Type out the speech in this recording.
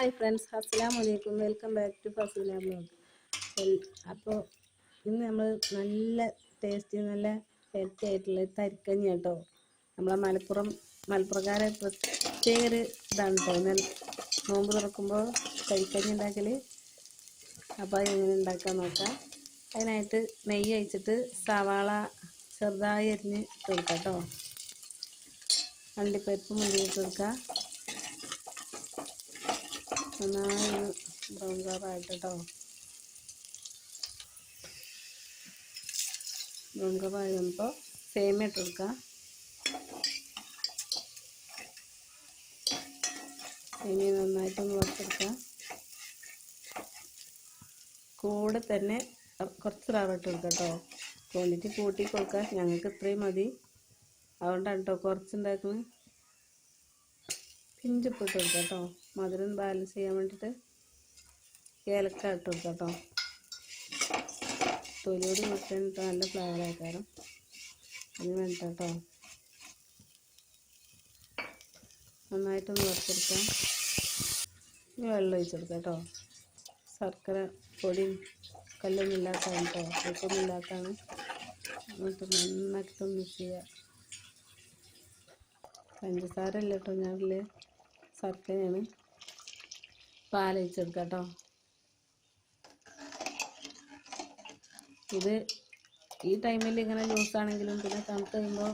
Hi friends, അസ്സലാമു അലൈക്കും. Welcome back to Faseela vlog. അപ്പോൾ ഇന്ന് നമ്മൾ നല്ല ടേസ്റ്റി നല്ല ഹെൽത്തി ആയിട്ടുള്ള തരിക്കഞ്ഞി കേട്ടോ. നമ്മളെ മലപ്പുറക്കാരെ പ്രത്യേക ഒരു ഇതാണ് കേട്ടോ. നോമ്പ് തുറക്കുമ്പോൾ തരിക്കഞ്ഞി ഉണ്ടാക്കൽ. അപ്പോൾ എങ്ങനെ ഉണ്ടാക്കാൻ നോക്കാം. അതിനായിട്ട് നെയ്യ് ഒഴിച്ചിട്ട് സവാള ചെറുതായി അരിഞ്ഞ് ഇട്ട് കൊടുക്കാം കേട്ടോ. അണ്ടിപ്പരിപ്പ് മുന്തിരി ഇട്ട് കൊടുക്കുക. നന്നായി ബ്രൗൺ കളറായിട്ട് കേട്ടോ. ബ്രൗൺ കളറായി വന്നപ്പോൾ സേമിയ ഇട്ട് കൊടുക്കുക. സേമിയ നന്നായിട്ടൊന്ന് വറുത്തെടുക്കുക. കൂടെ തന്നെ കുറച്ച് റവ ഇട്ട് കൊടുക്കുക കേട്ടോ. ക്വാണ്ടിറ്റി കൂട്ടി കൊടുക്കുക. ഞങ്ങൾക്ക് ഇത്രയും മതി, അതുകൊണ്ടാണ് കേട്ടോ കുറച്ചുണ്ടാക്കുന്നത്. പിഞ്ചുപ്പ് ഇട്ട് കൊടുക്കുക കേട്ടോ, മധുരം ബാലൻസ് ചെയ്യാൻ വേണ്ടിയിട്ട്. ഏലക്ക ഇട്ട് കൊടുക്കുക കേട്ടോ. തൊലിയോട് കൊടുത്തിട്ട് നല്ല ഫ്ലേവർ ആയിക്കാരം അതിന് വേണ്ടിയിട്ട് കേട്ടോ. നന്നായിട്ടൊന്ന് വറുത്തെടുക്കുക. ഇനി വെള്ളം ഒഴിച്ചെടുക്കുക കേട്ടോ. ശർക്കര പൊടിയും കല്ലൊന്നും ഇല്ലാത്തതാണ് കേട്ടോ, ഉപ്പൊന്നും ഇല്ലാത്തതാണ്. എന്നിട്ട് നന്നായിട്ടൊന്ന് മിക്സ് ചെയ്യുക. പഞ്ചസാര അല്ല കേട്ടോ, ഞാനിൽ ശർക്കരയാണ്. പാലൊഴിച്ചെടുക്കുക കേട്ടോ. ഇത് ഈ ടൈമിൽ ഇങ്ങനെ ജ്യൂസാണെങ്കിലും പിന്നെ തണുത്ത് കഴിയുമ്പോൾ